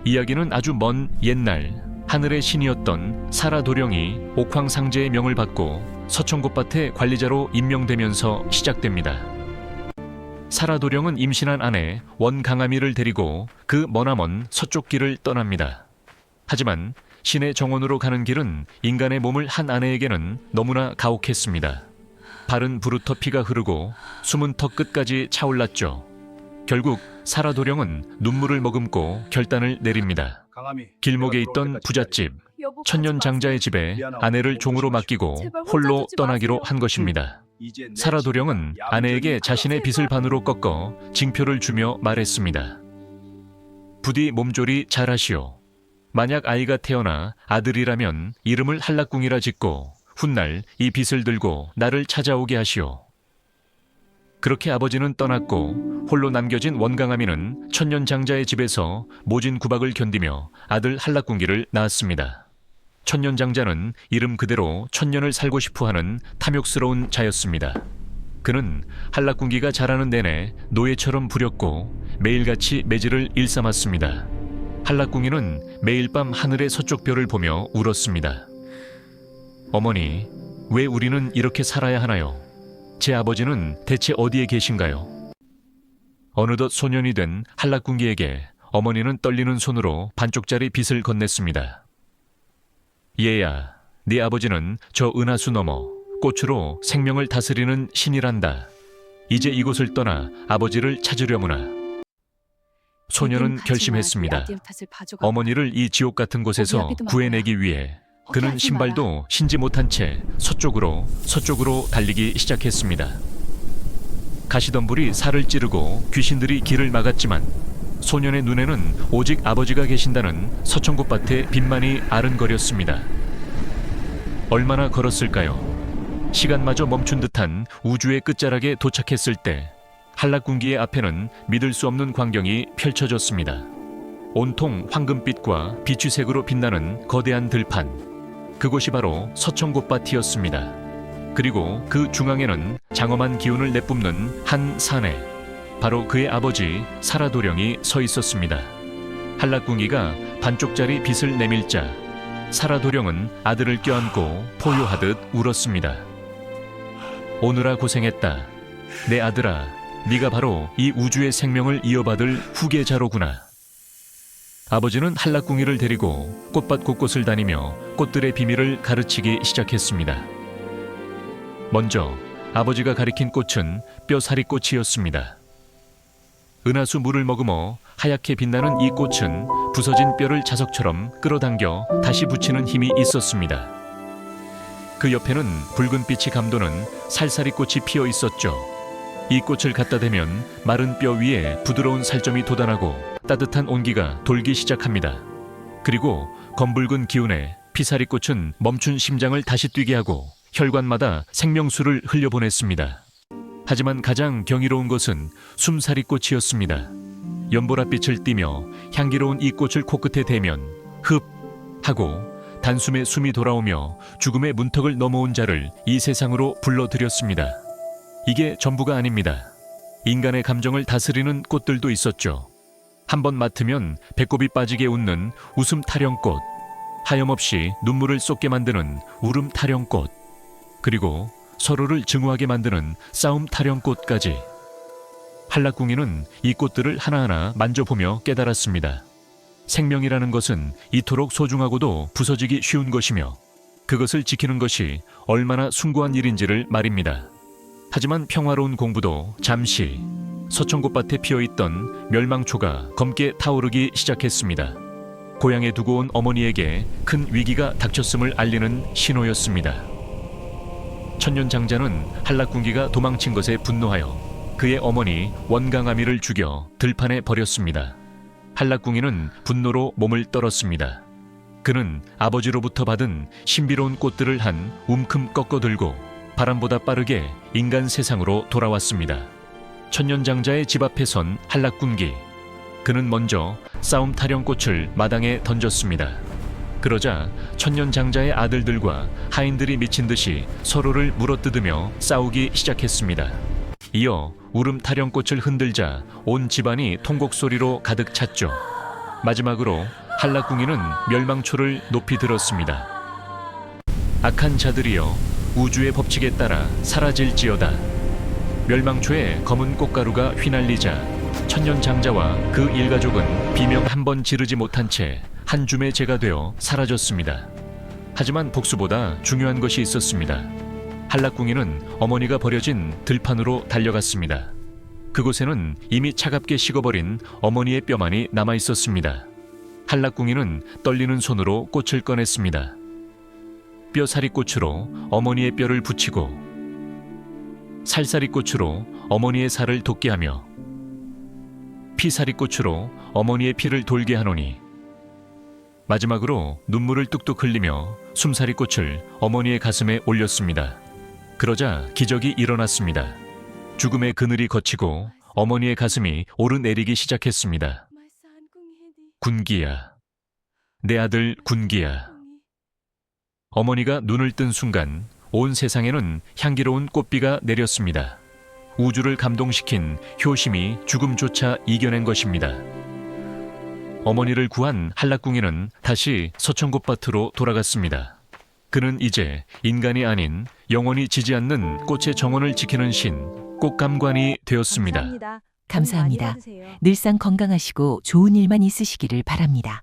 이야기는 아주 먼 옛날 하늘의 신이었던 사라도령이 옥황상제의 명을 받고 서천곶밭의 관리자로 임명되면서 시작됩니다. 사라도령은 임신한 아내 원강아미를 데리고 그 머나먼 서쪽 길을 떠납니다. 하지만 신의 정원으로 가는 길은 인간의 몸을 한 아내에게는 너무나 가혹했습니다. 발은 부르터 피가 흐르고 숨은 턱 끝까지 차올랐죠. 결국 사라도령은 눈물을 머금고 결단을 내립니다. 길목에 있던 부잣집, 천년장자의 집에 아내를 종으로 맡기고 홀로 떠나기로 한 것입니다. 사라도령은 아내에게 자신의 빚을 반으로 꺾어 징표를 주며 말했습니다. 부디 몸조리 잘하시오. 만약 아이가 태어나 아들이라면 이름을 한락궁이라 짓고 훗날 이 빚을 들고 나를 찾아오게 하시오. 그렇게 아버지는 떠났고 홀로 남겨진 원강아미는 천년장자의 집에서 모진 구박을 견디며 아들 한락궁기를 낳았습니다. 천년장자는 이름 그대로 천년을 살고 싶어하는 탐욕스러운 자였습니다. 그는 한락궁기가 자라는 내내 노예처럼 부렸고 매일같이 매질을 일삼았습니다. 한락궁이는 매일 밤 하늘의 서쪽 별을 보며 울었습니다. 어머니, 왜 우리는 이렇게 살아야 하나요? 제 아버지는 대체 어디에 계신가요? 어느덧 소년이 된 한락궁기에게 어머니는 떨리는 손으로 반쪽짜리 빚을 건넸습니다. 얘야, 네 아버지는 저 은하수 너머 꽃으로 생명을 다스리는 신이란다. 이제 이곳을 떠나 아버지를 찾으려무나. 소년은 결심했습니다. 어머니를 이 지옥 같은 곳에서 구해내기 위해 그는 신발도 신지 못한 채 서쪽으로 달리기 시작했습니다. 가시덤불이 살을 찌르고 귀신들이 길을 막았지만 소년의 눈에는 오직 아버지가 계신다는 서천곶밭의 빛만이 아른거렸습니다. 얼마나 걸었을까요? 시간마저 멈춘 듯한 우주의 끝자락에 도착했을 때 한락궁기의 앞에는 믿을 수 없는 광경이 펼쳐졌습니다. 온통 황금빛과 비추색으로 빛나는 거대한 들판. 그곳이 바로 서천곶밭이었습니다. 그리고 그 중앙에는 장엄한 기운을 내뿜는 한 사내, 바로 그의 아버지 사라도령이 서 있었습니다. 한락궁기가 반쪽짜리 빚을 내밀자 사라도령은 아들을 껴안고 포효하듯 울었습니다. 오느라 고생했다. 내 아들아, 네가 바로 이 우주의 생명을 이어받을 후계자로구나. 아버지는 한락궁이를 데리고 꽃밭 곳곳을 다니며 꽃들의 비밀을 가르치기 시작했습니다. 먼저 아버지가 가리킨 꽃은 뼈사리꽃이었습니다. 은하수 물을 머금어 하얗게 빛나는 이 꽃은 부서진 뼈를 자석처럼 끌어당겨 다시 붙이는 힘이 있었습니다. 그 옆에는 붉은 빛이 감도는 살사리꽃이 피어 있었죠. 이 꽃을 갖다 대면 마른 뼈 위에 부드러운 살점이 돋아나고 따뜻한 온기가 돌기 시작합니다. 그리고 검붉은 기운에 피사리꽃은 멈춘 심장을 다시 뛰게 하고 혈관마다 생명수를 흘려보냈습니다. 하지만 가장 경이로운 것은 숨사리꽃이었습니다. 연보라빛을 띠며 향기로운 이 꽃을 코끝에 대면 흡 하고 단숨에 숨이 돌아오며 죽음의 문턱을 넘어온 자를 이 세상으로 불러들였습니다. 이게 전부가 아닙니다. 인간의 감정을 다스리는 꽃들도 있었죠. 한번 맡으면 배꼽이 빠지게 웃는 웃음 타령꽃, 하염없이 눈물을 쏟게 만드는 울음 타령꽃, 그리고 서로를 증오하게 만드는 싸움 타령꽃까지. 한락궁이는 이 꽃들을 하나하나 만져보며 깨달았습니다. 생명이라는 것은 이토록 소중하고도 부서지기 쉬운 것이며 그것을 지키는 것이 얼마나 숭고한 일인지를 말입니다. 하지만 평화로운 공부도 잠시 서천곶밭에 피어있던 멸망초가 검게 타오르기 시작했습니다. 고향에 두고 온 어머니에게 큰 위기가 닥쳤음을 알리는 신호였습니다. 천년장자는 한락궁기가 도망친 것에 분노하여 그의 어머니 원강아미를 죽여 들판에 버렸습니다. 한락궁이는 분노로 몸을 떨었습니다. 그는 아버지로부터 받은 신비로운 꽃들을 한 움큼 꺾어 들고 바람보다 빠르게 인간 세상으로 돌아왔습니다. 천년장자의 집 앞에 선 한락궁기. 그는 먼저 싸움 타령꽃을 마당에 던졌습니다. 그러자 천년장자의 아들들과 하인들이 미친 듯이 서로를 물어뜯으며 싸우기 시작했습니다. 이어 울음 타령꽃을 흔들자 온 집안이 통곡 소리로 가득 찼죠. 마지막으로 한라궁이는 멸망초를 높이 들었습니다. 악한 자들이여 우주의 법칙에 따라 사라질지어다. 멸망초에 검은 꽃가루가 휘날리자 천년장자와 그 일가족은 비명 한 번 지르지 못한 채 한 줌의 재가 되어 사라졌습니다. 하지만 복수보다 중요한 것이 있었습니다. 한라궁이는 어머니가 버려진 들판으로 달려갔습니다. 그곳에는 이미 차갑게 식어버린 어머니의 뼈만이 남아 있었습니다. 한라궁이는 떨리는 손으로 꽃을 꺼냈습니다. 뼈사리꽃으로 어머니의 뼈를 붙이고 살사리꽃으로 어머니의 살을 돋게 하며 피사리꽃으로 어머니의 피를 돌게 하노니 마지막으로 눈물을 뚝뚝 흘리며 숨사리꽃을 어머니의 가슴에 올렸습니다. 그러자 기적이 일어났습니다. 죽음의 그늘이 걷히고 어머니의 가슴이 오르내리기 시작했습니다. 군기야, 내 아들 군기야. 어머니가 눈을 뜬 순간 온 세상에는 향기로운 꽃비가 내렸습니다. 우주를 감동시킨 효심이 죽음조차 이겨낸 것입니다. 어머니를 구한 한라궁이는 다시 서천곶밭으로 돌아갔습니다. 그는 이제 인간이 아닌 영원히 지지 않는 꽃의 정원을 지키는 신, 꽃감관이 되었습니다. 감사합니다. 늘상 건강하시고 좋은 일만 있으시기를 바랍니다.